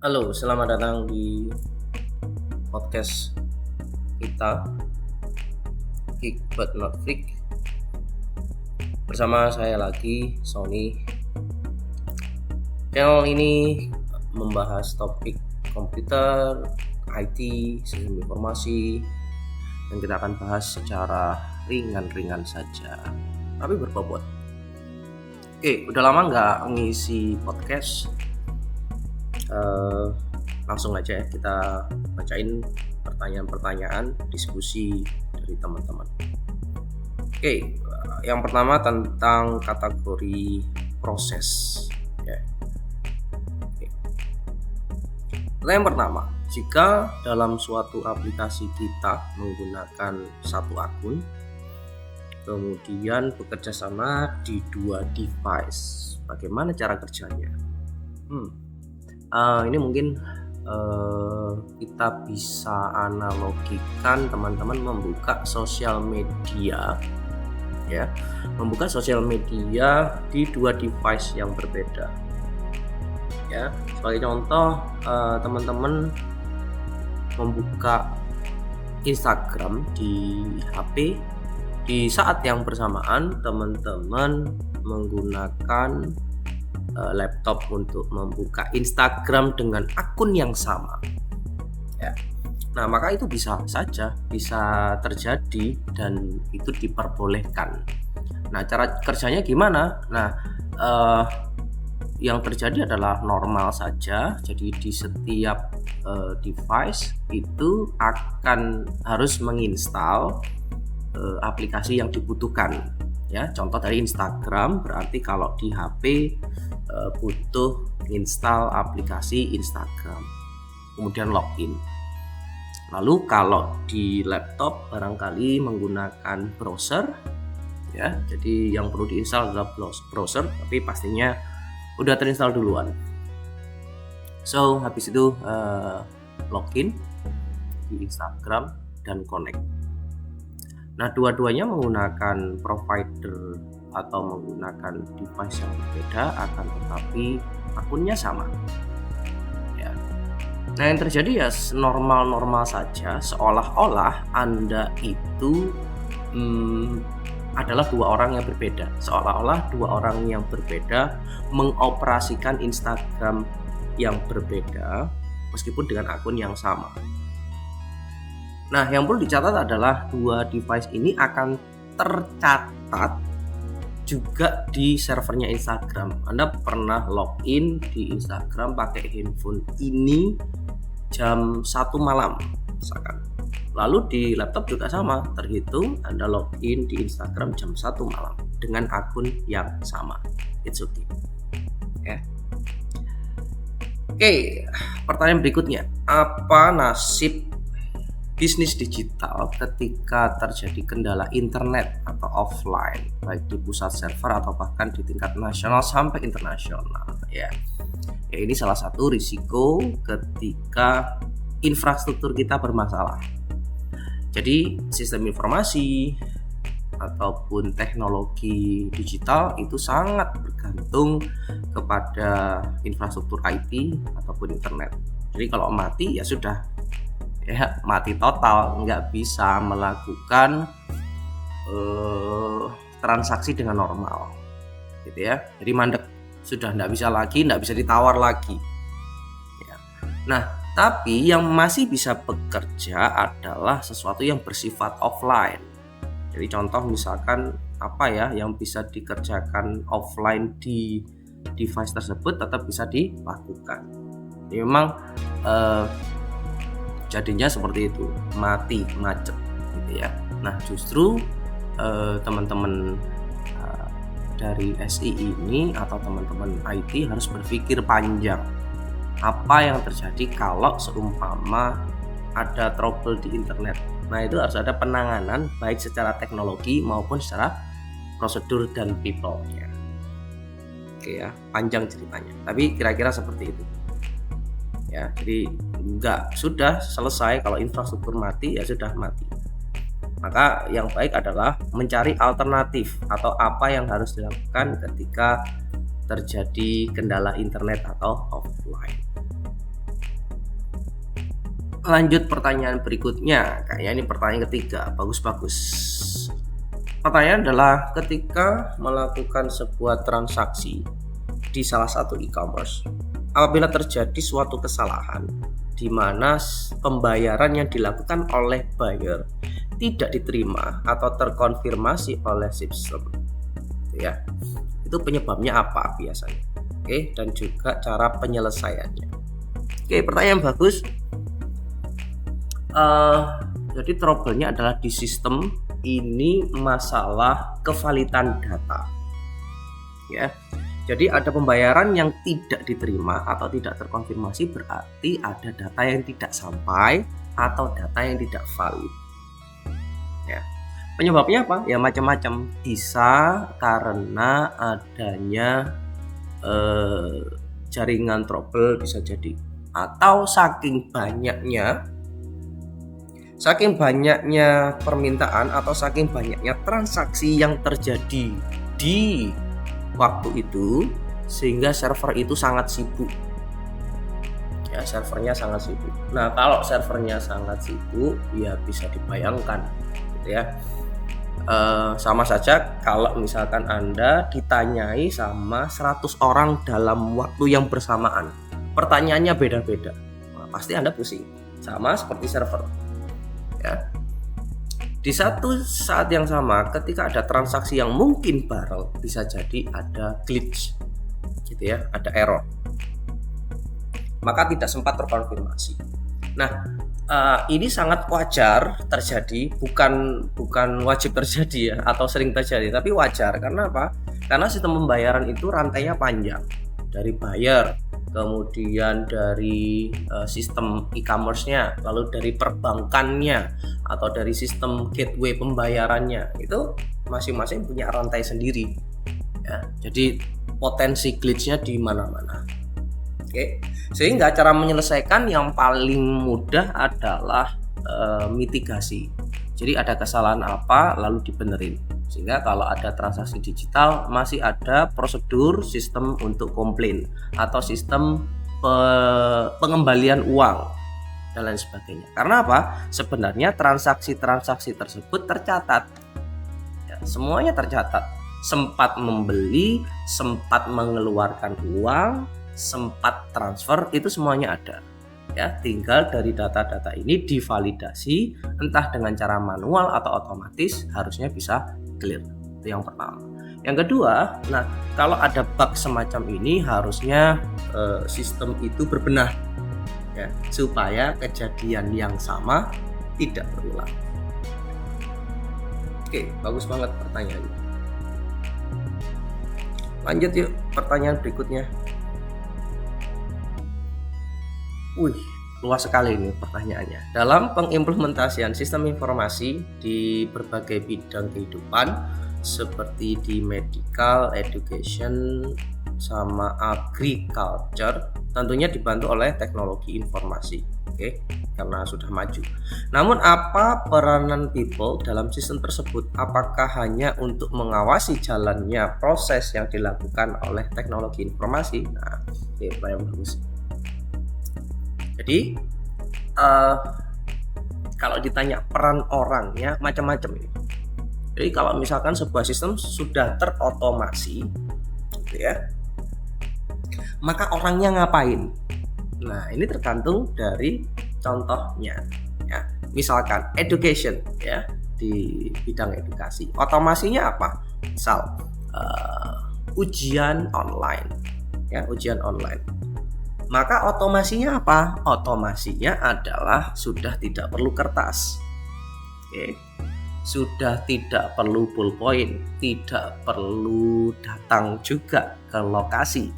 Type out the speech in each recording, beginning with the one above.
Halo, selamat datang di podcast kita Geek but not Freak. Bersama saya lagi, Sony. Channel ini membahas topik komputer, IT, sistem informasi, dan kita akan bahas secara ringan-ringan saja, tapi berbobot. Oke, udah lama nggak ngisi podcast. Langsung aja ya kita bacain pertanyaan-pertanyaan diskusi dari teman-teman. Oke, yang pertama tentang kategori proses ya. Pertanyaan pertama, jika dalam suatu aplikasi kita menggunakan satu akun kemudian bekerja sama di dua device, bagaimana cara kerjanya? Ini mungkin kita bisa analogikan teman-teman membuka sosial media ya, membuka sosial media di dua device yang berbeda ya. Sebagai contoh, teman-teman membuka Instagram di HP, di saat yang bersamaan teman-teman menggunakan laptop untuk membuka Instagram dengan akun yang sama ya. Nah, maka itu bisa saja bisa terjadi dan itu diperbolehkan. Nah, cara kerjanya gimana? Nah, yang terjadi adalah normal saja. Jadi di setiap device itu akan harus menginstal aplikasi yang dibutuhkan ya. Contoh dari Instagram, berarti kalau di HP butuh install aplikasi Instagram, kemudian login. Lalu kalau di laptop barangkali menggunakan browser ya, jadi yang perlu diinstal adalah browser, tapi pastinya udah terinstall duluan. So habis itu login di Instagram dan connect. Nah, dua-duanya menggunakan provider atau menggunakan device yang berbeda, akan tetapi akunnya sama ya. Nah, yang terjadi ya normal-normal saja, seolah-olah Anda itu adalah dua orang yang berbeda, seolah-olah dua orang yang berbeda mengoperasikan Instagram yang berbeda meskipun dengan akun yang sama. Nah, yang perlu dicatat adalah dua device ini akan tercatat juga di servernya Instagram. Anda pernah login di Instagram pakai handphone ini jam 1 malam misalkan. Lalu di laptop juga sama, terhitung Anda login di Instagram jam 1 malam dengan akun yang sama. It's okay. Ya. Oke, pertanyaan berikutnya, apa nasib bisnis digital ketika terjadi kendala internet atau offline, baik di pusat server atau bahkan di tingkat nasional sampai internasional ya. Ini salah satu risiko ketika infrastruktur kita bermasalah. Jadi sistem informasi ataupun teknologi digital itu sangat bergantung kepada infrastruktur IT ataupun internet. Jadi kalau mati ya sudah ya, mati total, nggak bisa melakukan transaksi dengan normal gitu ya. Jadi mandek, sudah nggak bisa ditawar lagi ya. Nah, tapi yang masih bisa bekerja adalah sesuatu yang bersifat offline. Jadi contoh misalkan apa ya yang bisa dikerjakan offline di device tersebut tetap bisa dilakukan. Jadi memang jadinya seperti itu, mati, macet gitu ya. Nah, justru teman-teman dari SI ini atau teman-teman IT harus berpikir panjang. Apa yang terjadi kalau seumpama ada trouble di internet? Nah, itu harus ada penanganan baik secara teknologi maupun secara prosedur dan people-nya. Oke ya, panjang ceritanya. Tapi kira-kira seperti itu. Ya, jadi enggak sudah selesai kalau infrastruktur mati ya sudah mati. Maka yang baik adalah mencari alternatif atau apa yang harus dilakukan ketika terjadi kendala internet atau offline. Lanjut pertanyaan berikutnya, kayaknya ini pertanyaan ketiga, bagus. Pertanyaan adalah ketika melakukan sebuah transaksi di salah satu e-commerce, apabila terjadi suatu kesalahan di mana pembayaran yang dilakukan oleh buyer tidak diterima atau terkonfirmasi oleh sistem, ya, itu penyebabnya apa biasanya? Oke, dan juga cara penyelesaiannya. Oke, pertanyaan bagus. Jadi trouble-nya adalah di sistem ini masalah kevalidan data, ya. Jadi ada pembayaran yang tidak diterima atau tidak terkonfirmasi, berarti ada data yang tidak sampai atau data yang tidak valid, ya. Penyebabnya apa? Ya macam-macam. Bisa karena adanya jaringan trouble, bisa jadi, atau saking banyaknya permintaan atau saking banyaknya transaksi yang terjadi di waktu itu sehingga server itu sangat sibuk. Ya, servernya sangat sibuk. Nah, kalau servernya sangat sibuk, ya bisa dibayangkan, gitu ya. Sama saja kalau misalkan Anda ditanyai sama 100 orang dalam waktu yang bersamaan, pertanyaannya beda-beda, nah, pasti Anda pusing. Sama seperti server, ya. Di satu saat yang sama, ketika ada transaksi yang mungkin bareng, bisa jadi ada glitch, gitu ya, ada error, maka tidak sempat terkonfirmasi. Nah, ini sangat wajar terjadi, bukan wajib terjadi ya, atau sering terjadi, tapi wajar. Karena apa? Karena sistem pembayaran itu rantainya panjang, dari buyer, kemudian dari sistem e-commerce-nya, lalu dari perbankannya, atau dari sistem gateway pembayarannya, itu masing-masing punya rantai sendiri, ya. Jadi potensi glitch-nya di mana-mana. Oke, sehingga cara menyelesaikan yang paling mudah adalah mitigasi. Jadi ada kesalahan apa lalu dibenerin, sehingga kalau ada transaksi digital masih ada prosedur sistem untuk komplain atau sistem pengembalian uang dan lain sebagainya. Karena apa? Sebenarnya transaksi-transaksi tersebut tercatat, ya, semuanya tercatat. Sempat membeli, sempat mengeluarkan uang, sempat transfer, itu semuanya ada, ya. Tinggal dari data-data ini divalidasi entah dengan cara manual atau otomatis, harusnya bisa clear. Itu yang pertama. Yang kedua, nah kalau ada bug semacam ini harusnya sistem itu berbenah, ya, supaya kejadian yang sama tidak berulang. Oke, bagus banget pertanyaannya. Lanjut yuk, pertanyaan berikutnya. Wih, luas sekali ini pertanyaannya. Dalam pengimplementasian sistem informasi di berbagai bidang kehidupan seperti di medical, education, sama agriculture, tentunya dibantu oleh teknologi informasi, oke, karena sudah maju. Namun apa peranan people dalam sistem tersebut? Apakah hanya untuk mengawasi jalannya proses yang dilakukan oleh teknologi informasi? Nah, ini yang bagus. Jadi kalau ditanya peran orangnya macam-macam ini. Jadi kalau misalkan sebuah sistem sudah terotomasi, gitu ya, maka orangnya ngapain? Nah, ini tergantung dari contohnya, ya. Misalkan education, ya, di bidang edukasi, otomasinya apa? Misal ujian online, ya, ujian online. Maka otomasinya apa? Otomasinya adalah sudah tidak perlu kertas, oke. Sudah tidak perlu ballpoint, tidak perlu datang juga ke lokasi.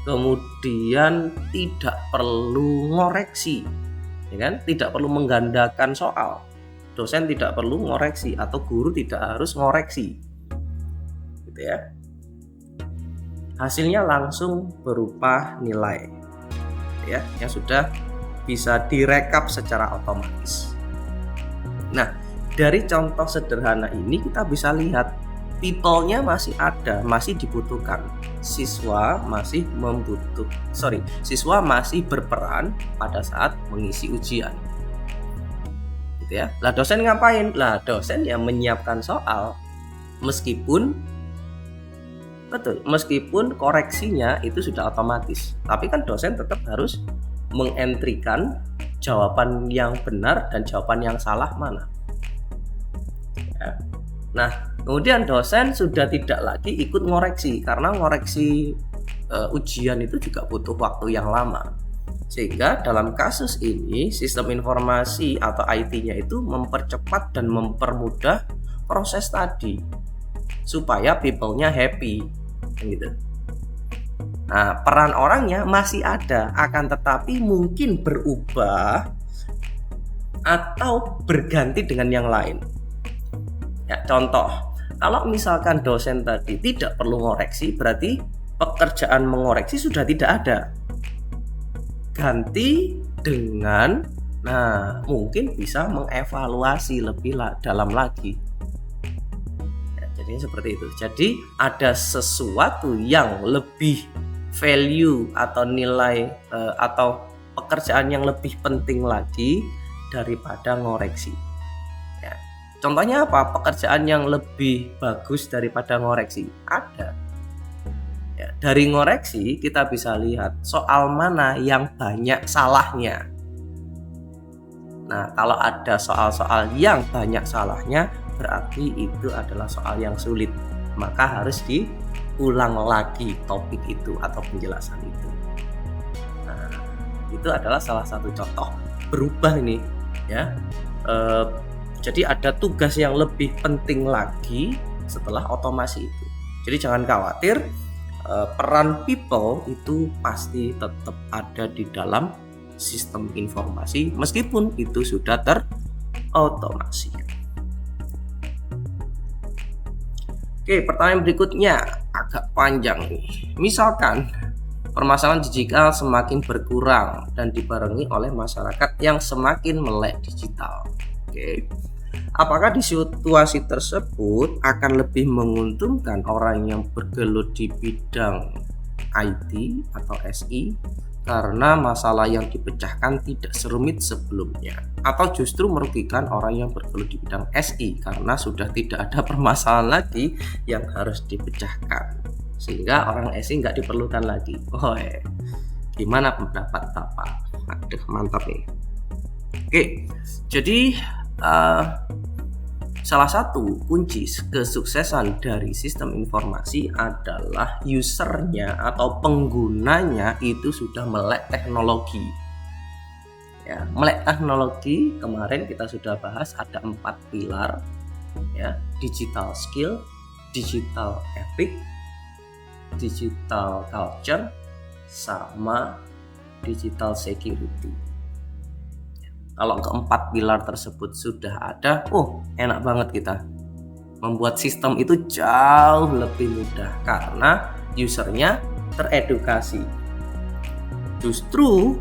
Kemudian tidak perlu ngoreksi, ya kan? Tidak perlu menggandakan soal. Dosen tidak perlu ngoreksi atau guru tidak harus ngoreksi, gitu ya. Hasilnya langsung berupa nilai, ya, yang sudah bisa direkap secara otomatis. Nah, dari contoh sederhana ini kita bisa lihat people-nya masih ada, masih dibutuhkan. Siswa masih berperan pada saat mengisi ujian. Gitu ya. Lah dosen ngapain? Lah dosen yang menyiapkan soal. Meskipun koreksinya itu sudah otomatis, tapi kan dosen tetap harus mengentrikan jawaban yang benar dan jawaban yang salah mana. Ya. Nah, kemudian dosen sudah tidak lagi ikut ngoreksi, karena ngoreksi ujian itu juga butuh waktu yang lama. Sehingga dalam kasus ini sistem informasi atau IT-nya itu mempercepat dan mempermudah proses tadi supaya people-nya happy gitu. Nah, peran orangnya masih ada, akan tetapi mungkin berubah atau berganti dengan yang lain. Ya, contoh, kalau misalkan dosen tadi tidak perlu ngoreksi, berarti pekerjaan mengoreksi sudah tidak ada. Ganti dengan, mungkin bisa mengevaluasi lebih dalam lagi. Ya, jadi seperti itu. Jadi ada sesuatu yang lebih value atau nilai atau pekerjaan yang lebih penting lagi daripada ngoreksi. Ya. Contohnya apa? Pekerjaan yang lebih bagus daripada ngoreksi? Ada. Ya, dari ngoreksi kita bisa lihat soal mana yang banyak salahnya. Nah, kalau ada soal-soal yang banyak salahnya, berarti itu adalah soal yang sulit. Maka harus diulang lagi topik itu atau penjelasan itu. Nah, itu adalah salah satu contoh berubah ini, ya. Jadi ada tugas yang lebih penting lagi setelah otomasi itu. Jadi jangan khawatir, peran people itu pasti tetap ada di dalam sistem informasi meskipun itu sudah terotomasi. Oke, pertanyaan berikutnya agak panjang nih. Misalkan permasalahan digital semakin berkurang dan dibarengi oleh masyarakat yang semakin melek digital. Oke. Apakah di situasi tersebut akan lebih menguntungkan orang yang bergelut di bidang IT atau SI karena masalah yang dipecahkan tidak serumit sebelumnya, atau justru merugikan orang yang bergelut di bidang SI karena sudah tidak ada permasalahan lagi yang harus dipecahkan sehingga orang SI nggak diperlukan lagi? Gimana pendapat Bapak? Aduh, mantap nih. Oke, jadi salah satu kunci kesuksesan dari sistem informasi adalah usernya atau penggunanya itu sudah melek teknologi. Ya, melek teknologi kemarin kita sudah bahas ada 4 pilar, ya, digital skill, digital ethic, digital culture, sama digital security. Kalau keempat pilar tersebut sudah ada, enak banget kita. Membuat sistem itu jauh lebih mudah karena usernya teredukasi. Justru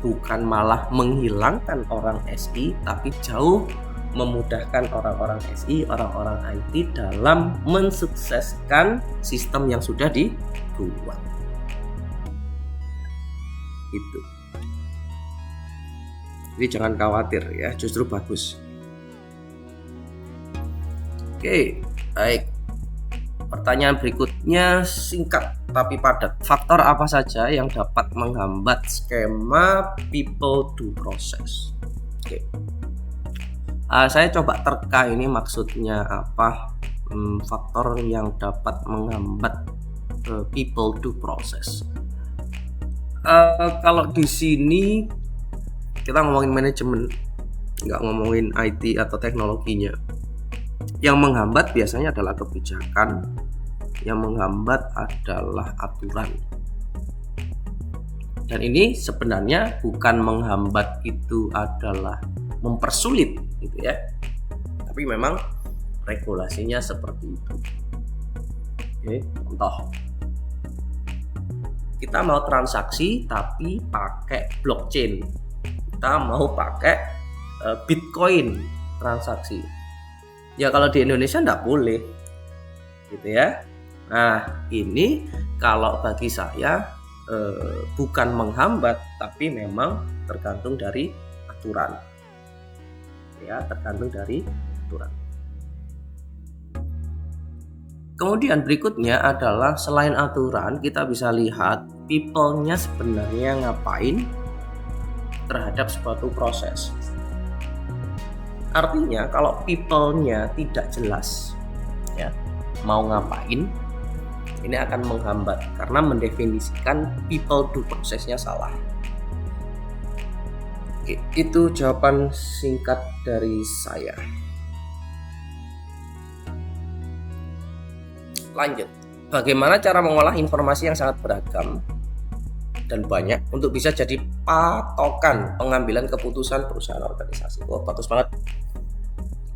bukan malah menghilangkan orang SI, tapi jauh memudahkan orang-orang SI, orang-orang IT dalam mensukseskan sistem yang sudah dibuat. Itu. Jadi jangan khawatir ya, justru bagus. Oke, baik. Pertanyaan berikutnya singkat tapi padat. Faktor apa saja yang dapat menghambat skema people to process? Oke. Saya coba terka ini maksudnya apa? Faktor yang dapat menghambat people to process. Kalau di sini kita ngomongin manajemen, nggak ngomongin IT atau teknologinya. Yang menghambat biasanya adalah kebijakan, yang menghambat adalah aturan. Dan ini sebenarnya bukan menghambat itu adalah mempersulit gitu ya, tapi memang regulasinya seperti itu. Oke, contoh, kita mau transaksi tapi pakai blockchain, kita mau pakai Bitcoin transaksi. Ya kalau di Indonesia enggak boleh. gitu ya. Nah, ini kalau bagi saya bukan menghambat, tapi memang tergantung dari aturan. Ya, tergantung dari aturan. Kemudian berikutnya adalah selain aturan, kita bisa lihat people-nya sebenarnya ngapain terhadap suatu proses. Artinya kalau people-nya tidak jelas ya mau ngapain, ini akan menghambat karena mendefinisikan people do prosesnya salah. Oke, itu jawaban singkat dari saya. Lanjut, bagaimana cara mengolah informasi yang sangat beragam dan banyak untuk bisa jadi patokan pengambilan keputusan perusahaan organisasi. Wah, bagus banget.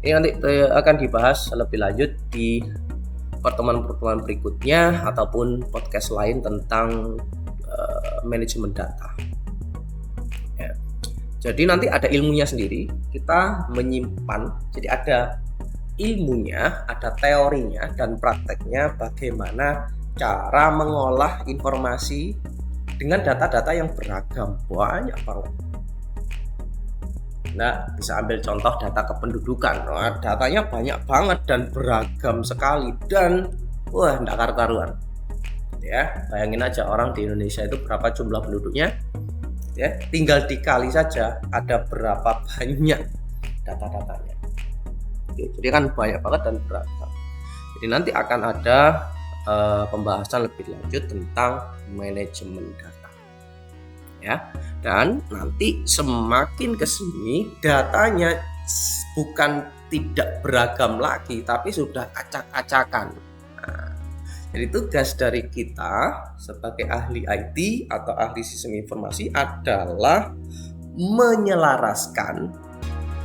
Ini nanti akan dibahas lebih lanjut di pertemuan-pertemuan berikutnya ataupun podcast lain tentang manajemen data. Ya. Jadi nanti ada ilmunya sendiri, kita menyimpan, jadi ada ilmunya, ada teorinya dan prakteknya bagaimana cara mengolah informasi dengan data-data yang beragam, banyak banget. Nah, bisa ambil contoh data kependudukan. Nah, datanya banyak banget dan beragam sekali dan wah, enggak karu-karuan. Ya, bayangin aja orang di Indonesia itu berapa jumlah penduduknya? Ya, tinggal dikali saja ada berapa banyak data-datanya. Oke, jadi kan banyak banget dan beragam. Jadi nanti akan ada pembahasan lebih lanjut tentang manajemen data. Ya, dan nanti semakin kesini datanya bukan tidak beragam lagi, tapi sudah acak-acakan. Nah, jadi tugas dari kita sebagai ahli IT atau ahli sistem informasi adalah menyelaraskan,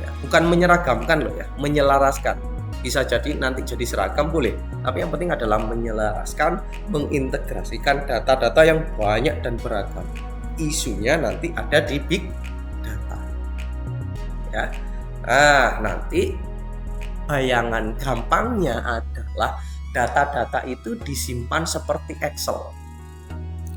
ya, bukan menyeragamkan loh ya, menyelaraskan. Bisa jadi nanti jadi seragam boleh, tapi yang penting adalah menyelaraskan, mengintegrasikan data-data yang banyak dan beragam. Isunya nanti ada di big data. Ya. Nah, nanti bayangan gampangnya adalah data-data itu disimpan seperti Excel.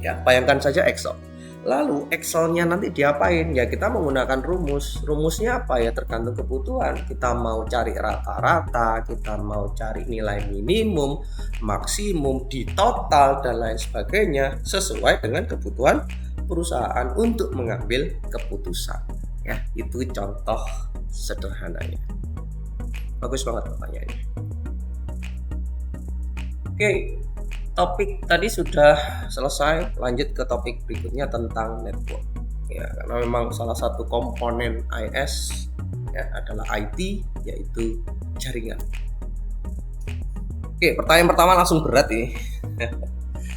Ya, bayangkan saja Excel. Lalu Excelnya nanti diapain? Ya kita menggunakan rumus. Rumusnya apa ya? Tergantung kebutuhan. Kita mau cari rata-rata, kita mau cari nilai minimum, maksimum, di total dan lain sebagainya sesuai dengan kebutuhan perusahaan untuk mengambil keputusan. Ya, itu contoh sederhananya. Bagus banget pertanyaannya. Oke. Topik tadi sudah selesai, lanjut ke topik berikutnya tentang network. Ya, karena memang salah satu komponen IS ya adalah IT, yaitu jaringan. Oke, pertanyaan pertama langsung berat nih.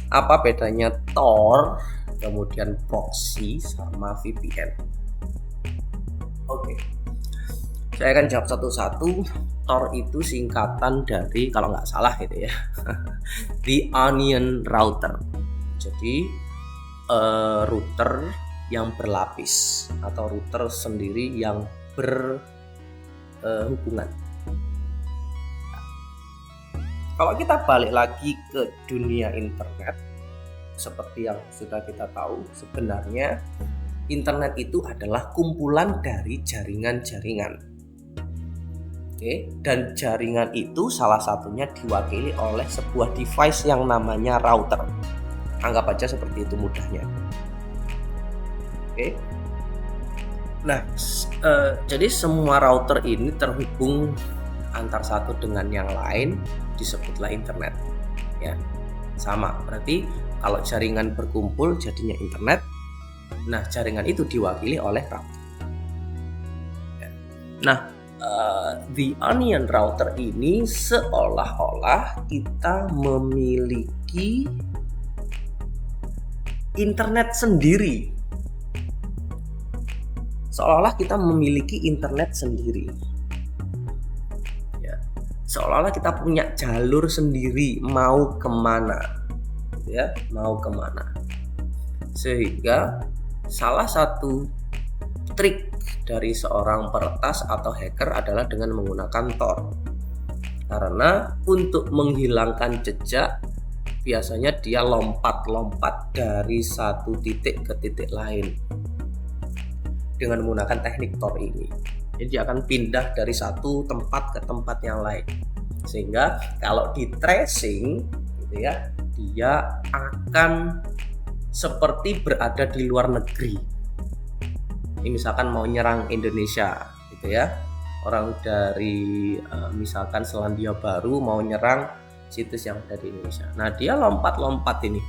Apa bedanya Tor, kemudian proxy sama VPN? Oke. Saya akan jawab satu-satu. Tor itu singkatan dari, kalau nggak salah gitu ya, The Onion Router. Jadi router yang berlapis atau router sendiri yang berhubungan. Kalau kita balik lagi ke dunia internet, seperti yang sudah kita tahu, sebenarnya internet itu adalah kumpulan dari jaringan-jaringan. Oke, dan jaringan itu salah satunya diwakili oleh sebuah device yang namanya router. Anggap aja seperti itu mudahnya. Oke. Nah, jadi semua router ini terhubung antar satu dengan yang lain, disebutlah internet. Ya, sama. Berarti kalau jaringan berkumpul jadinya internet. Nah, jaringan itu diwakili oleh router. Ya. Nah, The Onion Router ini seolah-olah kita memiliki internet sendiri. Seolah-olah kita memiliki internet sendiri. Ya. Seolah-olah kita punya jalur sendiri mau kemana, ya, mau kemana. Sehingga salah satu trik dari seorang peretas atau hacker adalah dengan menggunakan Tor. Karena untuk menghilangkan jejak biasanya dia lompat-lompat dari satu titik ke titik lain dengan menggunakan teknik Tor ini. Jadi dia akan pindah dari satu tempat ke tempat yang lain. Sehingga kalau di tracing gitu ya, dia akan seperti berada di luar negeri. Ini misalkan mau nyerang Indonesia gitu ya. Orang dari misalkan Selandia Baru mau nyerang situs yang ada di Indonesia. Nah, dia lompat-lompat ini.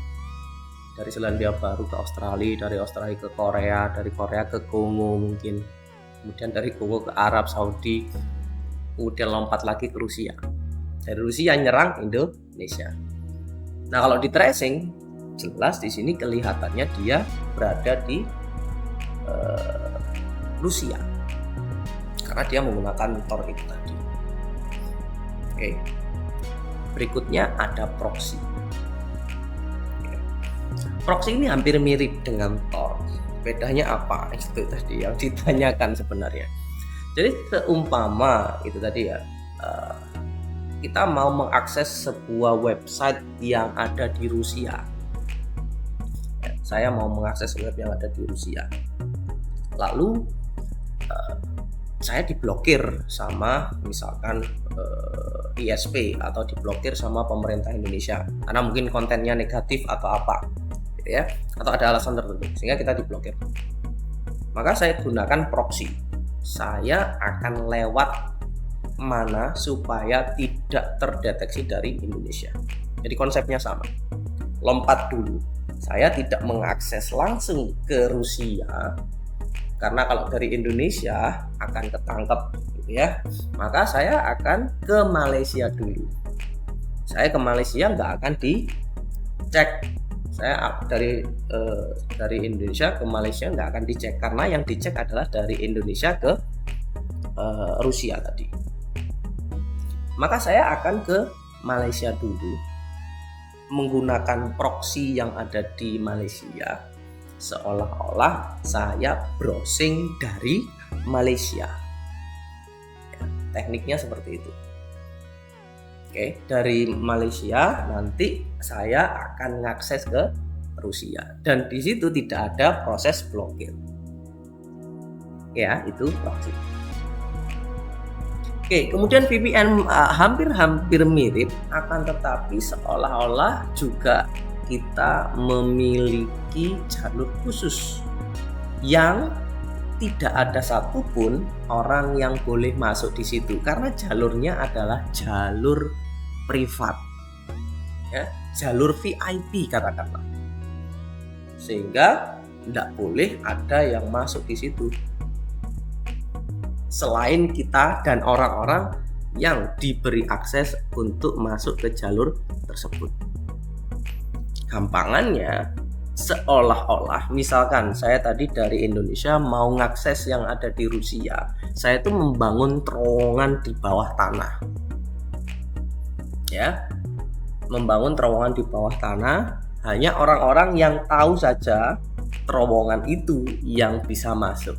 Dari Selandia Baru ke Australia, dari Australia ke Korea, dari Korea ke Kongo mungkin. Kemudian dari Kongo ke Arab Saudi. Kemudian lompat lagi ke Rusia. Dari Rusia nyerang Indonesia. Nah, kalau di tracing jelas di sini kelihatannya dia berada di Rusia. Karena dia menggunakan Tor itu tadi. Oke. Berikutnya ada proxy. Proxy ini hampir mirip dengan Tor. Bedanya apa? Itu tadi yang ditanyakan sebenarnya. Jadi seumpama itu tadi ya, kita mau mengakses sebuah website yang ada di Rusia. Saya mau mengakses web yang ada di Rusia. Lalu saya diblokir sama misalkan ISP atau diblokir sama pemerintah Indonesia karena mungkin kontennya negatif atau apa gitu ya, atau ada alasan tertentu sehingga kita diblokir. Maka saya gunakan proxy. Saya akan lewat mana supaya tidak terdeteksi dari Indonesia. Jadi konsepnya sama. Lompat dulu. Saya tidak mengakses langsung ke Rusia karena kalau dari Indonesia akan ketangkep gitu ya. Maka saya akan ke Malaysia dulu. Saya ke Malaysia nggak akan dicek. Saya dari Indonesia ke Malaysia nggak akan dicek karena yang dicek adalah dari Indonesia ke Rusia tadi. Maka saya akan ke Malaysia dulu menggunakan proxy yang ada di Malaysia. Seolah-olah saya browsing dari Malaysia. Ya, tekniknya seperti itu. Oke, dari Malaysia nanti saya akan mengakses ke Rusia dan di situ tidak ada proses blokir. Ya, itu proxy. Oke, kemudian VPN hampir-hampir mirip, akan tetapi seolah-olah juga kita memiliki jalur khusus yang tidak ada satupun orang yang boleh masuk di situ karena jalurnya adalah jalur privat, ya, jalur VIP katakanlah, sehingga tidak boleh ada yang masuk di situ selain kita dan orang-orang yang diberi akses untuk masuk ke jalur tersebut. Gampangannya seolah-olah misalkan saya tadi dari Indonesia mau ngakses yang ada di Rusia, saya itu membangun terowongan di bawah tanah. Ya, membangun terowongan di bawah tanah, hanya orang-orang yang tahu saja terowongan itu yang bisa masuk.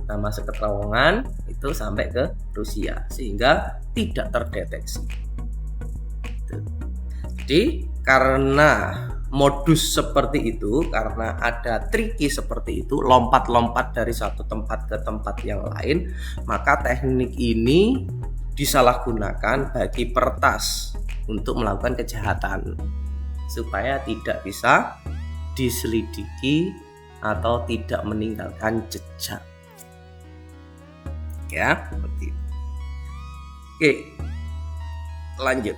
Nah, masuk ke terowongan itu sampai ke Rusia sehingga tidak terdeteksi. Jadi karena modus seperti itu, karena ada triki seperti itu, lompat-lompat dari satu tempat ke tempat yang lain, maka teknik ini disalahgunakan bagi peretas untuk melakukan kejahatan supaya tidak bisa diselidiki atau tidak meninggalkan jejak. Ya, seperti itu. Oke, lanjut.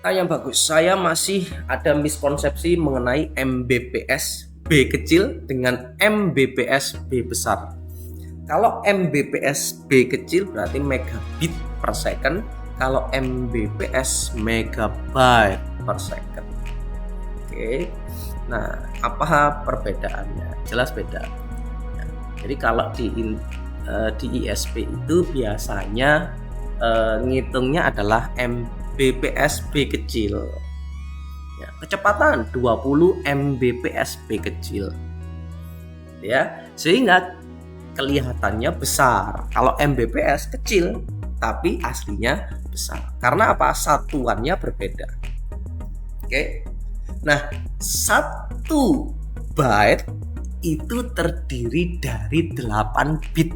Yang bagus, saya masih ada miskonsepsi mengenai Mbps B kecil dengan Mbps B besar. Kalau Mbps B kecil berarti megabit per second, kalau Mbps megabyte per second. Oke. Nah, apa perbedaannya? Jelas beda. Jadi kalau di ISP itu biasanya ngitungnya adalah Mbps B kecil. Ya, kecepatan 20 Mbps B kecil. Ya, sehingga kelihatannya besar. Kalau Mbps kecil, tapi aslinya besar. Karena apa? Satuannya berbeda. Oke. Nah, 1 byte itu terdiri dari 8 bit.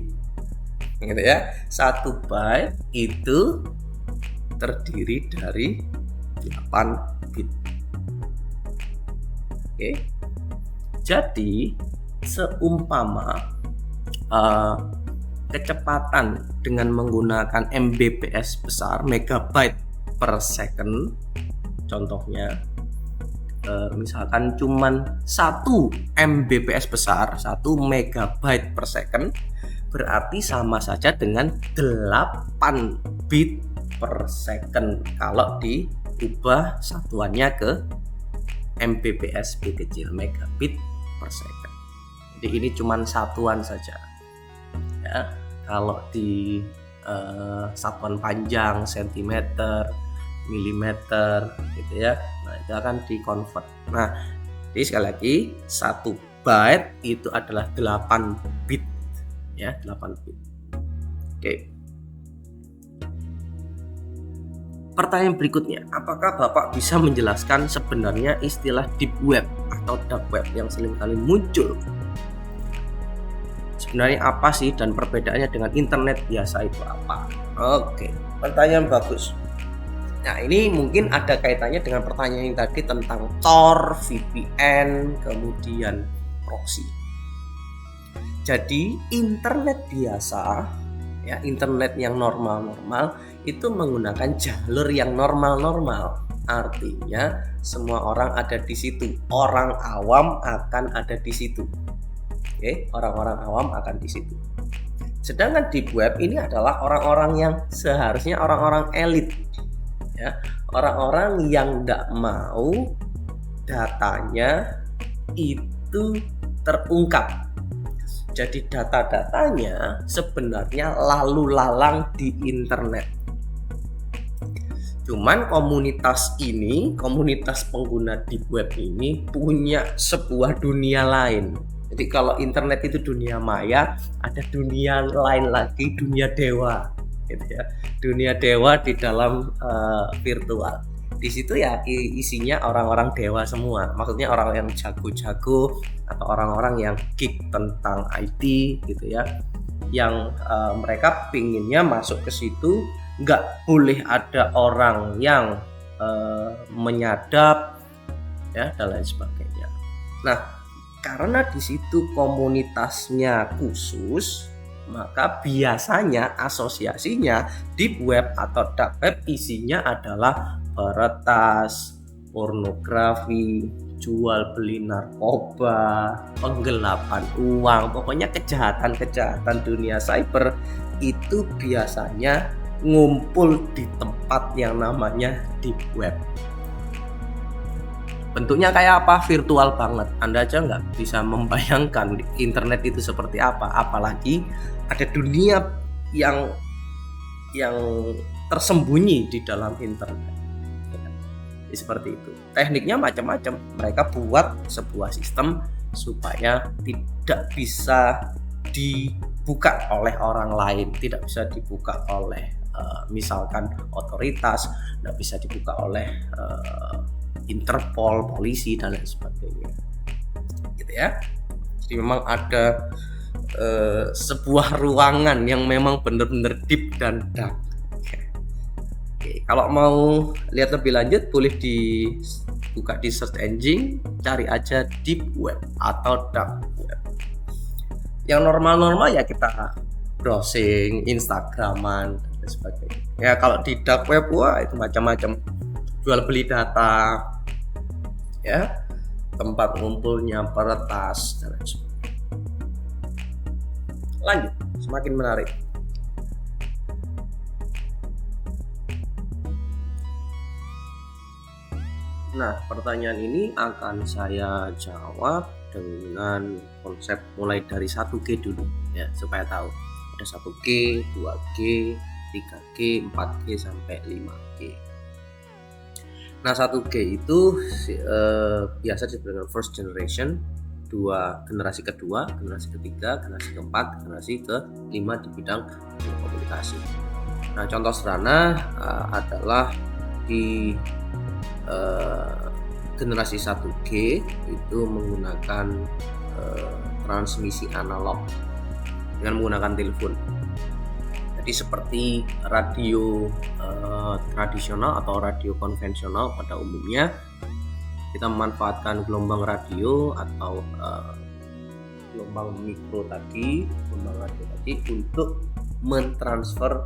Gitu ya. 1 byte itu terdiri dari 8 bit. Oke. Jadi seumpama kecepatan dengan menggunakan Mbps besar, megabyte per second, contohnya misalkan cuman 1 Mbps besar, 1 megabyte per second, berarti sama saja dengan 8 bit per second kalau diubah satuannya ke Mbps kecil, megabit per second. Jadi ini cuman satuan saja ya. Kalau di satuan panjang, sentimeter, milimeter gitu ya, nah itu akan di-convert. Nah, jadi sekali lagi 1 byte itu adalah 8 bit ya, 8 bit. Oke. Pertanyaan berikutnya, apakah Bapak bisa menjelaskan sebenarnya istilah deep web atau dark web yang seringkali muncul? Sebenarnya apa sih dan perbedaannya dengan internet biasa itu apa? Oke, pertanyaan bagus. Nah, ini mungkin ada kaitannya dengan pertanyaan yang tadi tentang Tor, VPN, kemudian proxy. Jadi internet biasa ya, internet yang normal-normal itu menggunakan jalur yang normal-normal. Artinya semua orang ada di situ. Orang awam akan ada di situ. Oke, orang-orang awam akan di situ. Sedangkan deep web ini adalah orang-orang yang seharusnya orang-orang elit. Ya, orang-orang yang tidak mau datanya itu terungkap. Jadi data-datanya sebenarnya lalu lalang di internet. Cuman komunitas ini, komunitas pengguna deep web ini punya sebuah dunia lain. Jadi kalau internet itu dunia maya, ada dunia lain lagi, dunia dewa, gitu ya. Dunia dewa di dalam virtual. Di situ ya isinya orang-orang dewa semua. Maksudnya orang yang jago-jago atau orang-orang yang geek tentang IT gitu ya. Yang mereka pinginnya masuk ke situ, nggak boleh ada orang yang menyadap ya dan lain sebagainya. Nah, karena di situ komunitasnya khusus, maka biasanya asosiasinya deep web atau dark web isinya adalah peretas, pornografi, jual beli narkoba, penggelapan uang, pokoknya kejahatan-kejahatan dunia cyber itu biasanya ngumpul di tempat yang namanya deep web. Bentuknya kayak apa? Virtual banget. Anda aja nggak bisa membayangkan internet itu seperti apa. Apalagi ada dunia yang tersembunyi di dalam internet. Seperti itu. Tekniknya macam-macam. Mereka buat sebuah sistem supaya tidak bisa dibuka oleh orang lain, tidak bisa dibuka oleh misalkan otoritas, tidak bisa dibuka oleh Interpol, polisi dan lain sebagainya, gitu ya. Jadi memang ada sebuah ruangan yang memang benar-benar deep dan dark. Oke, kalau mau lihat lebih lanjut boleh dibuka di search engine, cari aja deep web atau dark web. Yang normal-normal ya kita browsing, Instagraman dan sebagainya. Ya kalau di dark web wah itu macam-macam, jual beli data, ya, tempat ngumpulnya peretas dan lain sebagainya. Lanjut, semakin menarik. Nah, pertanyaan ini akan saya jawab dengan konsep mulai dari 1G dulu ya, supaya tahu. Ada 1G, 2G, 3G, 4G sampai 5G. Nah, 1G itu biasa disebut dengan first generation, generasi kedua, generasi ketiga, generasi keempat, generasi kelima di bidang komunikasi. Nah, contoh sederhana adalah di generasi 1G itu menggunakan transmisi analog dengan menggunakan telepon. Jadi seperti radio tradisional atau radio konvensional pada umumnya, kita memanfaatkan gelombang radio atau gelombang mikro tadi, gelombang radio tadi untuk mentransfer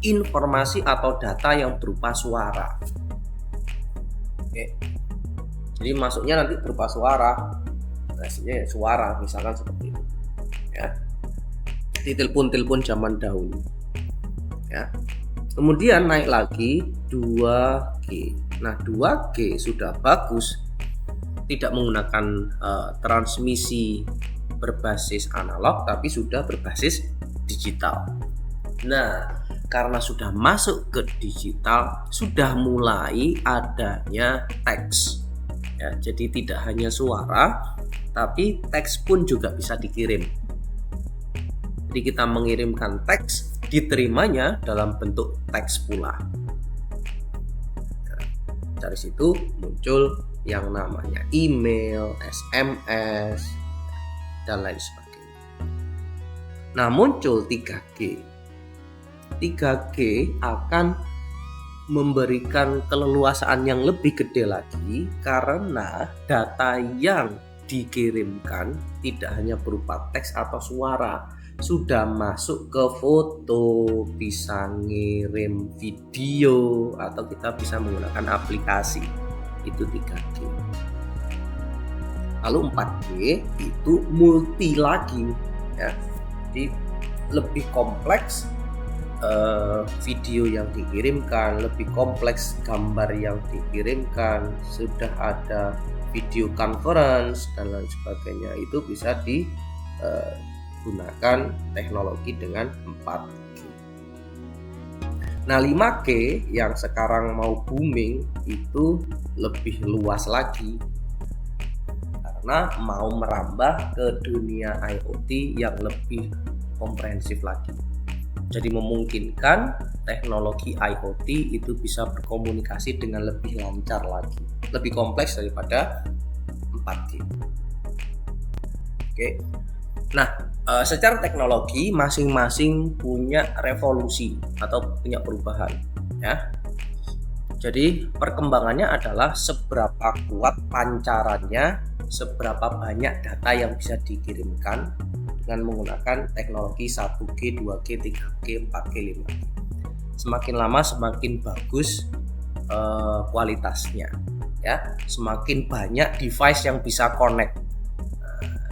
informasi atau data yang berupa suara. Oke. Jadi masuknya nanti berupa suara, hasilnya ya suara, misalkan seperti itu. Ya. Di telepon zaman dahulu. Ya. Kemudian naik lagi 2G. Nah, 2G sudah bagus, tidak menggunakan transmisi berbasis analog, tapi sudah berbasis digital. Nah, karena sudah masuk ke digital, sudah mulai adanya teks. Ya, jadi tidak hanya suara, tapi teks pun juga bisa dikirim. Jadi kita mengirimkan teks, diterimanya dalam bentuk teks pula. Nah, dari situ muncul yang namanya email, SMS, dan lain sebagainya. Nah, muncul 3G. 3G akan memberikan keleluasaan yang lebih gede lagi karena data yang dikirimkan tidak hanya berupa teks atau suara, sudah masuk ke foto, bisa ngirim video, atau kita bisa menggunakan aplikasi. Itu 3G. Lalu 4G itu multi lagi, ya. Jadi lebih kompleks video yang dikirimkan, lebih kompleks gambar yang dikirimkan, sudah ada video conference dan lain sebagainya. Itu bisa digunakan teknologi dengan 4G. Nah, 5G yang sekarang mau booming itu lebih luas lagi karena mau merambah ke dunia IoT yang lebih komprehensif lagi. Jadi memungkinkan teknologi IoT itu bisa berkomunikasi dengan lebih lancar lagi, lebih kompleks daripada 4G. Oke. Nah, secara teknologi masing-masing punya revolusi atau punya perubahan, ya. Jadi perkembangannya adalah seberapa kuat pancarannya, seberapa banyak data yang bisa dikirimkan dengan menggunakan teknologi 1G, 2G, 3G, 4G, 5G. Semakin lama semakin bagus kualitasnya, ya. Semakin banyak device yang bisa connect,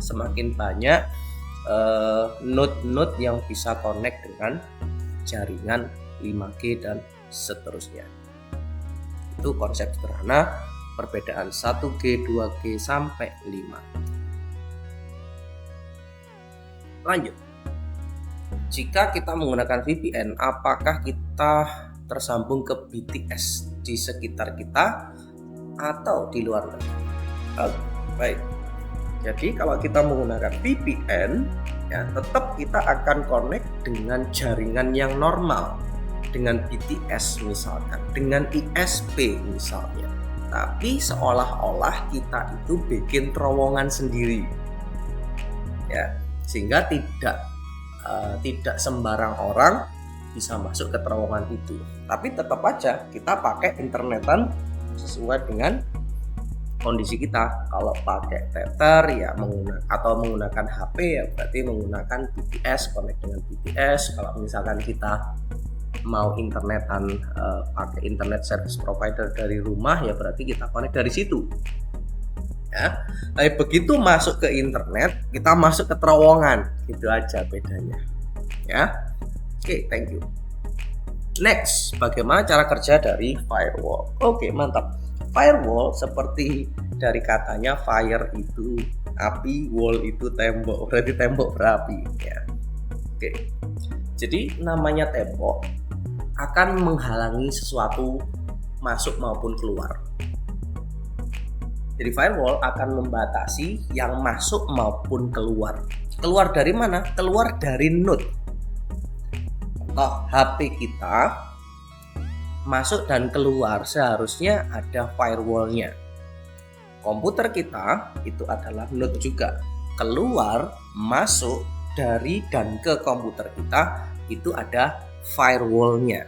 semakin banyak node yang bisa connect dengan jaringan 5G dan seterusnya. Itu konsep sederhana perbedaan 1G, 2G sampai 5G. Lanjut. Jika kita menggunakan VPN, apakah kita tersambung ke BTS di sekitar kita atau di luar negeri? Baik. Jadi kalau kita menggunakan VPN, ya tetap kita akan connect dengan jaringan yang normal, dengan BTS misalkan, dengan ISP misalnya. Tapi seolah-olah kita itu bikin terowongan sendiri, ya, sehingga tidak sembarang orang bisa masuk ke terowongan itu. Tapi tetap aja kita pakai internetan sesuai dengan kondisi kita. Kalau pakai tether ya menggunakan HP ya berarti menggunakan BTS, connect dengan BTS. Kalau misalkan kita mau internetan pakai internet service provider dari rumah ya berarti kita connect dari situ. Ya, tapi begitu masuk ke internet kita masuk ke terowongan, gitu aja bedanya. Ya, oke, thank you. Next, bagaimana cara kerja dari firewall? Oke, mantap. Firewall seperti dari katanya fire itu api, wall itu tembok, berarti tembok berapi. Ya, oke. Jadi namanya tembok akan menghalangi sesuatu masuk maupun keluar. Jadi firewall akan membatasi yang masuk maupun keluar. Keluar dari mana? Keluar dari node. Contoh, HP kita masuk dan keluar seharusnya ada firewallnya. Komputer kita itu adalah node juga. Keluar, masuk dari dan ke komputer kita itu ada firewallnya.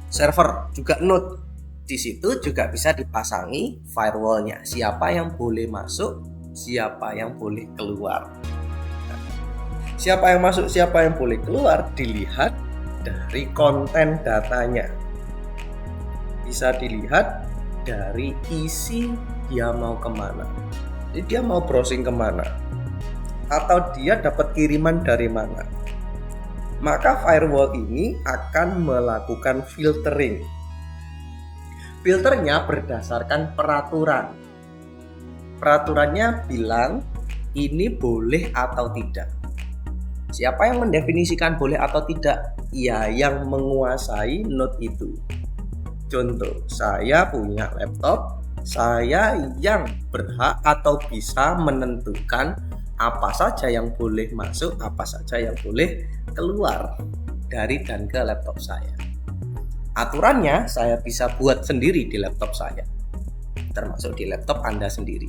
Server juga node. Di situ juga bisa dipasangi firewallnya. Siapa yang boleh masuk, siapa yang boleh keluar. Siapa yang masuk, siapa yang boleh keluar dilihat dari konten datanya. Bisa dilihat dari isi dia mau kemana. Jadi dia mau browsing kemana, atau dia dapat kiriman dari mana. Maka firewall ini akan melakukan filtering. Filternya berdasarkan peraturan. Peraturannya bilang ini boleh atau tidak. Siapa yang mendefinisikan boleh atau tidak? Ya, yang menguasai node itu. Contoh, saya punya laptop, saya yang berhak atau bisa menentukan apa saja yang boleh masuk, apa saja yang boleh keluar dari dan ke laptop saya. Aturannya saya bisa buat sendiri di laptop saya, termasuk di laptop Anda sendiri.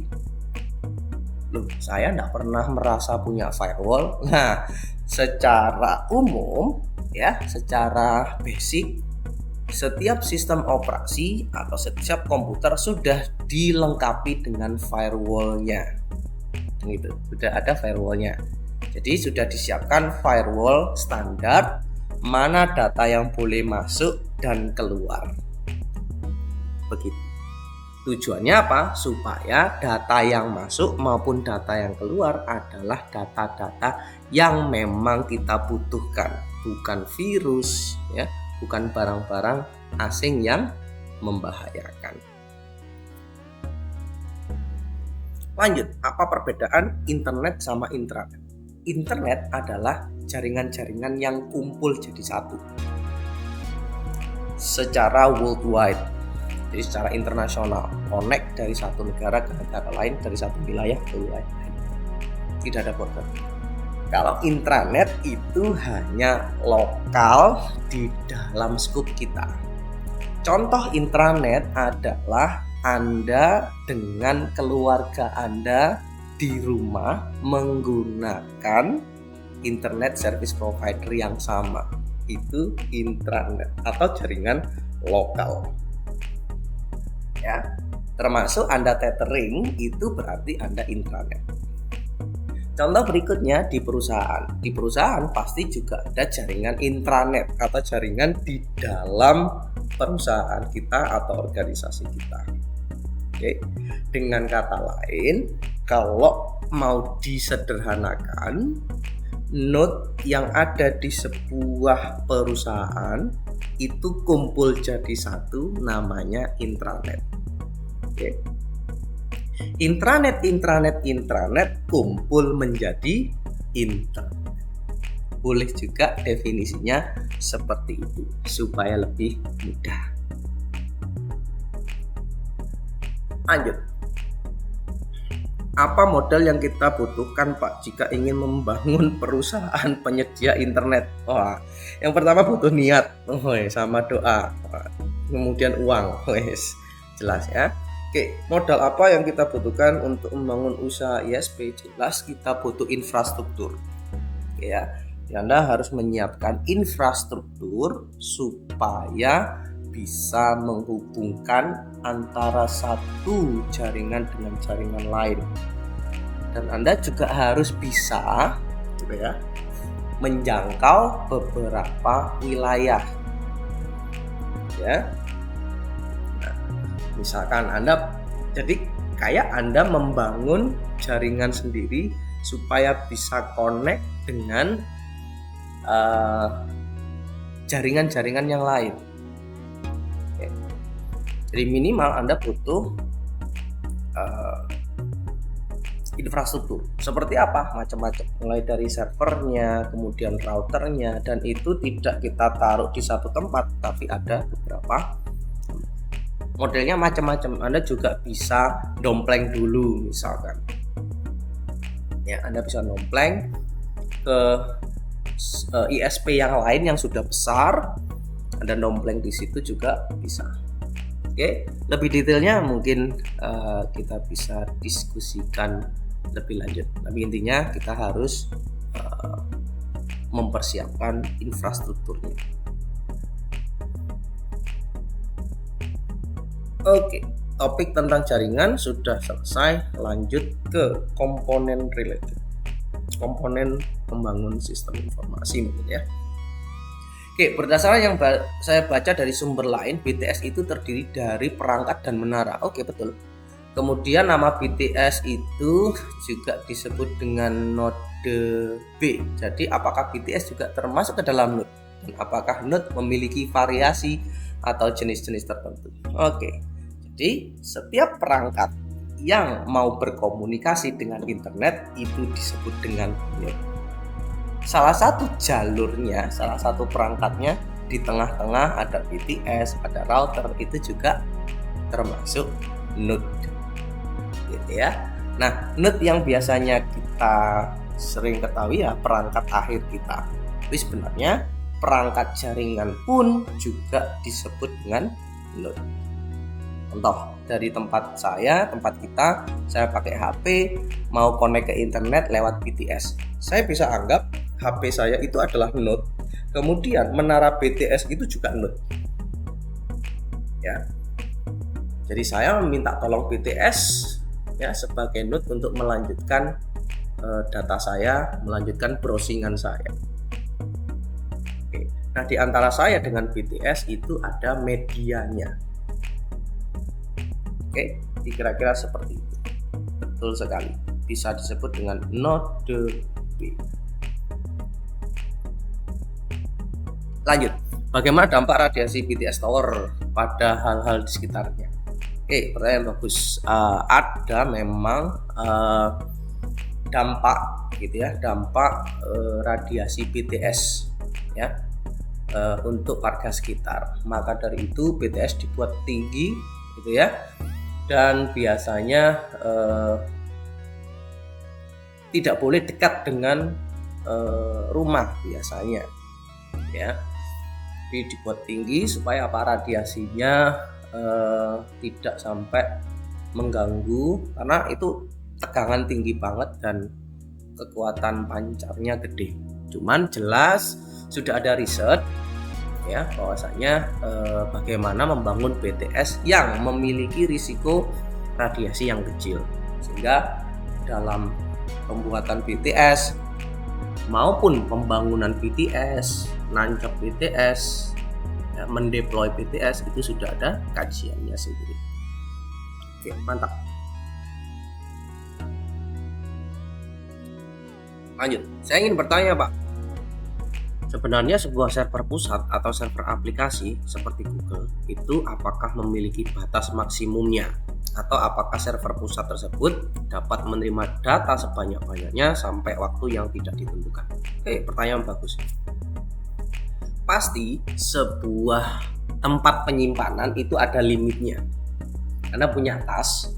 Loh, saya tidak pernah merasa punya firewall. Nah, secara umum ya, secara basic, setiap sistem operasi atau setiap komputer sudah dilengkapi dengan firewallnya. Gitu, sudah ada firewallnya. Jadi sudah disiapkan firewall standar, mana data yang boleh masuk dan keluar. Begitu. Tujuannya apa? Supaya data yang masuk maupun data yang keluar adalah data-data yang memang kita butuhkan, bukan virus ya, bukan barang-barang asing yang membahayakan. Lanjut, apa perbedaan internet sama intranet? Internet adalah jaringan-jaringan yang kumpul jadi satu secara worldwide, jadi secara internasional, connect dari satu negara ke negara lain, dari satu wilayah ke wilayah lain, tidak ada border. Kalau intranet itu hanya lokal di dalam skup kita. Contoh intranet adalah Anda dengan keluarga Anda di rumah menggunakan internet service provider yang sama. Itu intranet atau jaringan lokal. Ya, termasuk Anda tethering itu berarti Anda intranet. Contoh berikutnya di perusahaan. Di perusahaan pasti juga ada jaringan intranet atau jaringan di dalam perusahaan kita atau organisasi kita. Oke. Dengan kata lain, kalau mau disederhanakan, node yang ada di sebuah perusahaan itu kumpul jadi satu, namanya intranet. Oke. Intranet kumpul menjadi internet. Boleh juga definisinya seperti itu supaya lebih mudah. Lanjut. Apa modal yang kita butuhkan, Pak, jika ingin membangun perusahaan penyedia internet? Wah, yang pertama butuh niat, sama doa, kemudian uang, jelas ya. Oke, modal apa yang kita butuhkan untuk membangun usaha ISP? Jelas kita butuh infrastruktur. Ya, Anda harus menyiapkan infrastruktur supaya bisa menghubungkan antara satu jaringan dengan jaringan lain. Dan Anda juga harus bisa gitu ya, menjangkau beberapa wilayah. Ya. Nah, misalkan Anda jadi kayak Anda membangun jaringan sendiri supaya bisa connect dengan jaringan-jaringan yang lain. Jadi minimal Anda butuh infrastruktur. Seperti apa? Macam-macam. Mulai dari servernya, kemudian routernya, dan itu tidak kita taruh di satu tempat, tapi ada beberapa. Modelnya macam-macam. Anda juga bisa dompleng dulu misalkan. Ya, Anda bisa dompleng ke ISP yang lain yang sudah besar. Anda dompleng di situ juga bisa. Oke, lebih detailnya mungkin kita bisa diskusikan lebih lanjut. Tapi intinya kita harus mempersiapkan infrastrukturnya. Oke, topik tentang jaringan sudah selesai. Lanjut ke komponen related. Komponen pembangun sistem informasi mungkin ya. Oke, berdasarkan yang saya baca dari sumber lain, BTS itu terdiri dari perangkat dan menara. Oke, betul. Kemudian nama BTS itu juga disebut dengan node B. Jadi apakah BTS juga termasuk ke dalam node? Dan apakah node memiliki variasi atau jenis-jenis tertentu? Oke, jadi setiap perangkat yang mau berkomunikasi dengan internet itu disebut dengan node. Salah satu jalurnya, salah satu perangkatnya di tengah-tengah ada BTS, ada router, itu juga termasuk node. Gitu ya. Nah, node yang biasanya kita sering ketahui ya perangkat akhir kita. Tapi sebenarnya perangkat jaringan pun juga disebut dengan node. Contoh dari tempat kita, saya pakai HP mau connect ke internet lewat BTS. Saya bisa anggap HP saya itu adalah node. Kemudian menara BTS itu juga node. Ya. Jadi saya meminta tolong BTS ya sebagai node untuk melanjutkan data saya, melanjutkan browsingan saya. Oke. Nah, di antara saya dengan BTS itu ada medianya. Oke, kira-kira seperti itu. Betul sekali. Bisa disebut dengan node B. Lanjut. Bagaimana dampak radiasi BTS Tower pada hal-hal di sekitarnya? Oke, pertanyaan bagus. Ada memang dampak gitu ya, dampak radiasi BTS ya untuk warga sekitar. Maka dari itu BTS dibuat tinggi gitu ya. Dan biasanya tidak boleh dekat dengan rumah biasanya ya. Jadi dibuat tinggi supaya radiasinya tidak sampai mengganggu, karena itu tegangan tinggi banget dan kekuatan pancarnya gede. Cuman jelas sudah ada riset ya bahwasanya bagaimana membangun BTS yang memiliki risiko radiasi yang kecil, sehingga dalam pembuatan BTS maupun pembangunan BTS, nancap BTS, ya, mendeploy BTS itu sudah ada kajiannya sendiri. Oke, mantap. Lanjut, saya ingin bertanya Pak, sebenarnya sebuah server pusat atau server aplikasi seperti Google itu apakah memiliki batas maksimumnya? Atau apakah server pusat tersebut dapat menerima data sebanyak-banyaknya sampai waktu yang tidak ditentukan? Oke, pertanyaan bagus. Pasti sebuah tempat penyimpanan itu ada limitnya. Anda punya tas,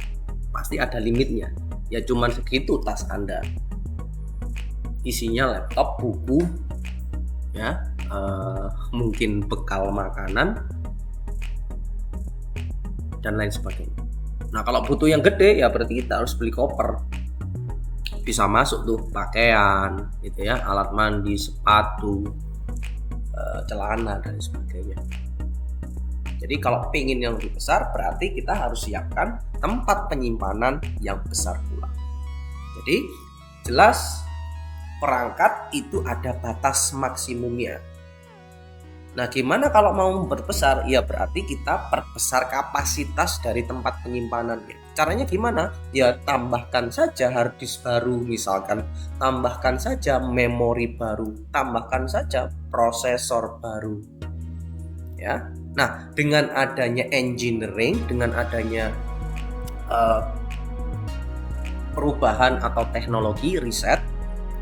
pasti ada limitnya. Ya cuman segitu tas Anda. Isinya laptop, buku, ya, mungkin bekal makanan dan lain sebagainya. Nah, kalau butuh yang gede ya berarti kita harus beli koper. Bisa masuk tuh pakaian, gitu ya, alat mandi, sepatu, celana dan sebagainya. Jadi kalau pengen yang lebih besar berarti kita harus siapkan tempat penyimpanan yang besar pula. Jadi jelas perangkat itu ada batas maksimumnya. Nah, gimana kalau mau memperbesar? Ya berarti kita perbesar kapasitas dari tempat penyimpanannya. Caranya gimana? Ya tambahkan saja hard disk baru misalkan, tambahkan saja memori baru, tambahkan saja prosesor baru. Ya. Nah, dengan adanya engineering, dengan adanya perubahan atau teknologi riset,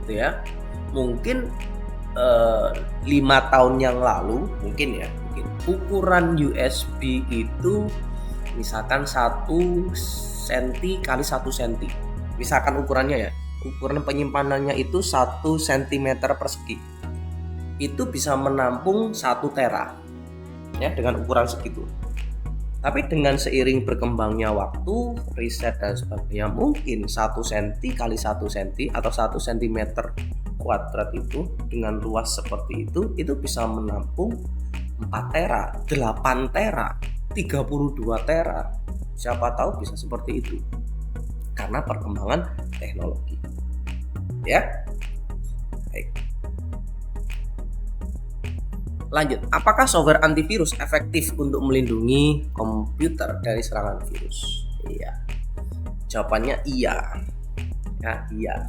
gitu ya, mungkin 5 tahun yang lalu mungkin ukuran USB itu misalkan 1 cm kali 1 cm, misalkan ukurannya ya, ukuran penyimpanannya itu 1 cm persegi, itu bisa menampung 1 tera ya dengan ukuran segitu. Tapi dengan seiring berkembangnya waktu, riset dan sebagainya, mungkin 1 cm kali 1 cm atau 1 cm kuadrat itu dengan luas seperti itu bisa menampung 4 tera, 8 tera, 32 tera. Siapa tahu bisa seperti itu karena perkembangan teknologi. Ya. Baik. Lanjut, apakah software antivirus efektif untuk melindungi komputer dari serangan virus? Iya. Jawabannya iya. Ya, iya.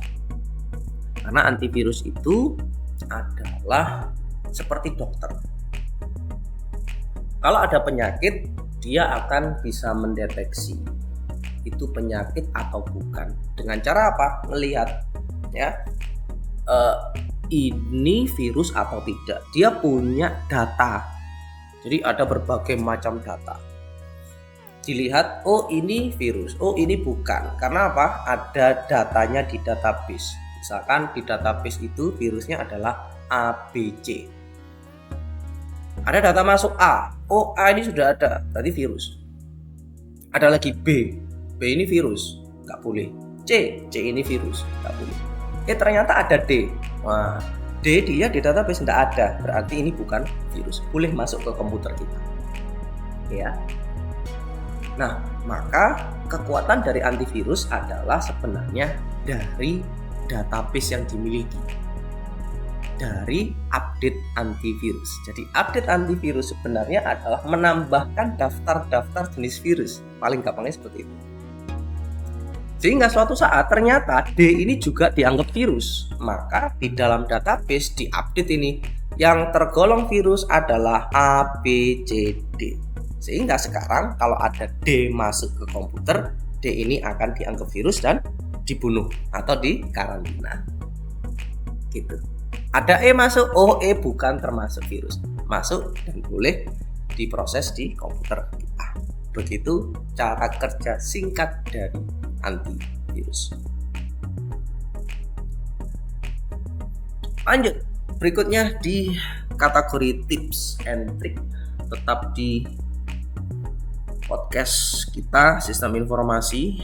Karena antivirus itu adalah seperti dokter. Kalau ada penyakit, dia akan bisa mendeteksi itu penyakit atau bukan. Dengan cara apa? Melihat ya. Ini virus atau tidak. Dia punya data. Jadi ada berbagai macam data. Dilihat, oh ini virus, oh ini bukan. Karena apa? Ada datanya di database. Misalkan di database itu virusnya adalah ABC. Ada data masuk A. Oh, A ini sudah ada, berarti virus. Ada lagi B. B ini virus, nggak boleh. C ini virus, nggak boleh. Ternyata ada D. Wah, D dia di database tidak ada, berarti ini bukan virus. Boleh masuk ke komputer kita. Ya. Nah, maka kekuatan dari antivirus adalah sebenarnya dari database yang dimiliki. Dari update antivirus. Jadi update antivirus sebenarnya adalah menambahkan daftar-daftar jenis virus. Paling gampangnya seperti itu. Sehingga suatu saat ternyata D ini juga dianggap virus. Maka di dalam database di update ini yang tergolong virus adalah A, B, C, D. Sehingga sekarang kalau ada D masuk ke komputer, D ini akan dianggap virus dan dibunuh atau dikarantina. Gitu. Ada E masuk, oh E bukan termasuk virus. Masuk dan boleh diproses di komputer kita. Begitu cara kerja singkat dari antivirus. Lanjut, berikutnya di kategori tips and trick. Tetap di podcast kita Sistem Informasi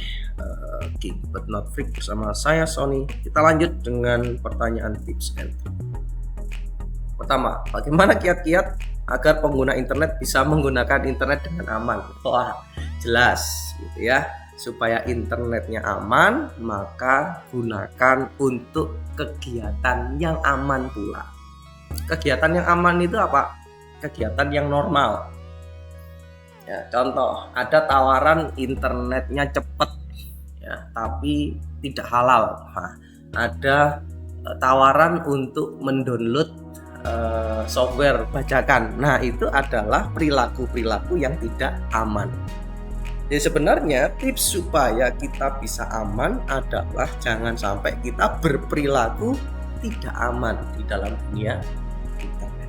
Geek but not freak bersama saya Sony. Kita lanjut dengan pertanyaan tips and trick. Pertama, bagaimana kiat-kiat agar pengguna internet bisa menggunakan internet dengan aman? Wah, jelas gitu ya. Supaya internetnya aman, maka gunakan untuk kegiatan yang aman pula. Kegiatan yang aman itu apa? Kegiatan yang normal. Ya, contoh, ada tawaran internetnya cepat, ya, tapi tidak halal. Nah, ada tawaran untuk mendownload software bajakan. Nah, itu adalah perilaku-perilaku yang tidak aman. Jadi sebenarnya tips supaya kita bisa aman adalah jangan sampai kita berperilaku tidak aman di dalam dunia internet.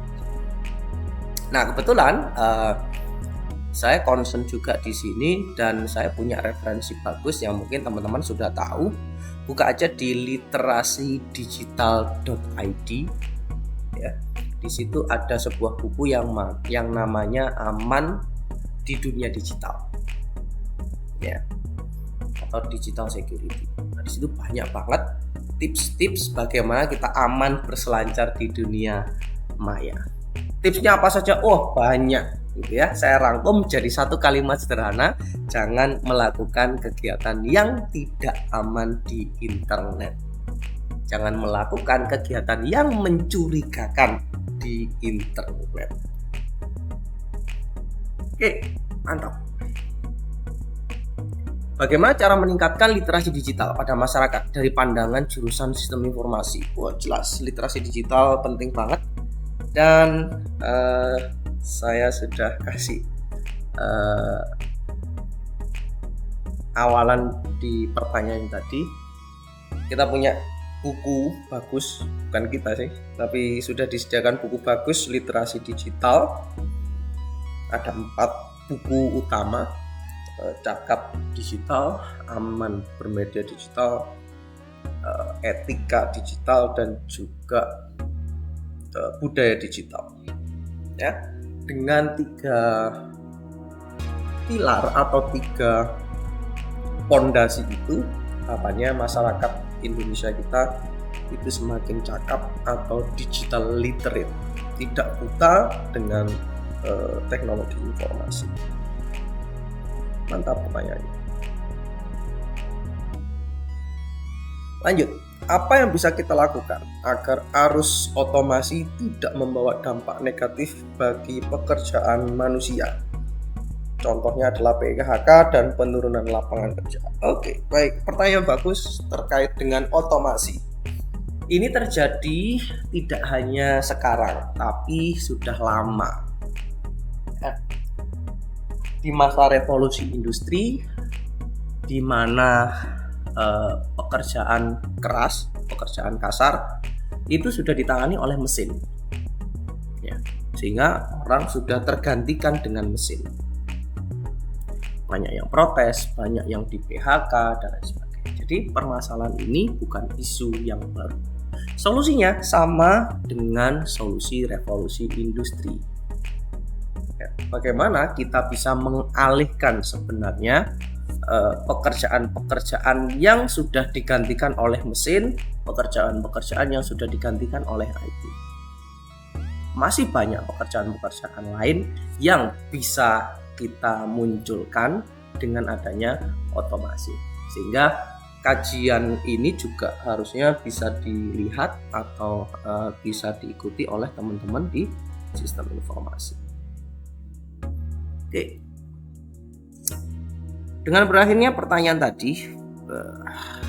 Nah, kebetulan saya concern juga di sini dan saya punya referensi bagus yang mungkin teman-teman sudah tahu. Buka aja di literasidigital.id ya. Di situ ada sebuah buku yang namanya Aman di Dunia Digital. Ya. Atau Digital Security. Nah, di situ banyak banget tips-tips bagaimana kita aman berselancar di dunia maya. Tipsnya apa saja? Oh, banyak gitu ya. Saya rangkum jadi satu kalimat sederhana, jangan melakukan kegiatan yang tidak aman di internet. Jangan melakukan kegiatan yang mencurigakan di internet. Oke, mantap. Bagaimana cara meningkatkan literasi digital pada masyarakat dari pandangan jurusan sistem informasi? Wah, jelas literasi digital penting banget. Dan saya sudah kasih awalan di pertanyaan tadi. Kita punya buku bagus, bukan kita sih, tapi sudah disediakan buku bagus literasi digital. Ada 4 buku utama. cakap digital, aman bermedia digital, etika digital, dan juga budaya digital. Ya, dengan 3 pilar atau 3 pondasi itu, harapannya masyarakat Indonesia kita itu semakin cakap atau digital literate, tidak buta dengan teknologi informasi. Mantap pertanyaannya. Lanjut, apa yang bisa kita lakukan agar arus otomasi tidak membawa dampak negatif bagi pekerjaan manusia? Contohnya adalah PHK dan penurunan lapangan kerja. Oke, baik. Pertanyaan bagus terkait dengan otomasi. Ini terjadi tidak hanya sekarang, tapi sudah lama. Di masa revolusi industri, di mana pekerjaan keras, pekerjaan kasar, itu sudah ditangani oleh mesin. Ya, sehingga orang sudah tergantikan dengan mesin. Banyak yang protes, banyak yang di PHK, dan lain sebagainya. Jadi permasalahan ini bukan isu yang baru. Solusinya sama dengan solusi revolusi industri. Ya, bagaimana kita bisa mengalihkan sebenarnya pekerjaan-pekerjaan yang sudah digantikan oleh mesin, pekerjaan-pekerjaan yang sudah digantikan oleh IT. Masih banyak pekerjaan-pekerjaan lain yang bisa kita munculkan dengan adanya otomasi, sehingga kajian ini juga harusnya bisa dilihat atau bisa diikuti oleh teman-teman di sistem informasi. Oke, dengan berakhirnya pertanyaan tadi,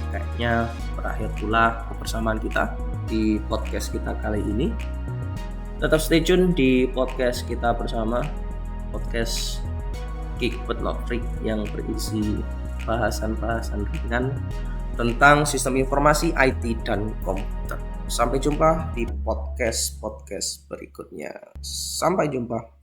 kayaknya berakhir pula kebersamaan kita di podcast kita kali ini. Tetap stay tune di podcast kita bersama, podcast Geek But Not Freak, yang berisi bahasan-bahasan ringan tentang sistem informasi, IT, dan komputer. Sampai jumpa di podcast berikutnya. Sampai jumpa.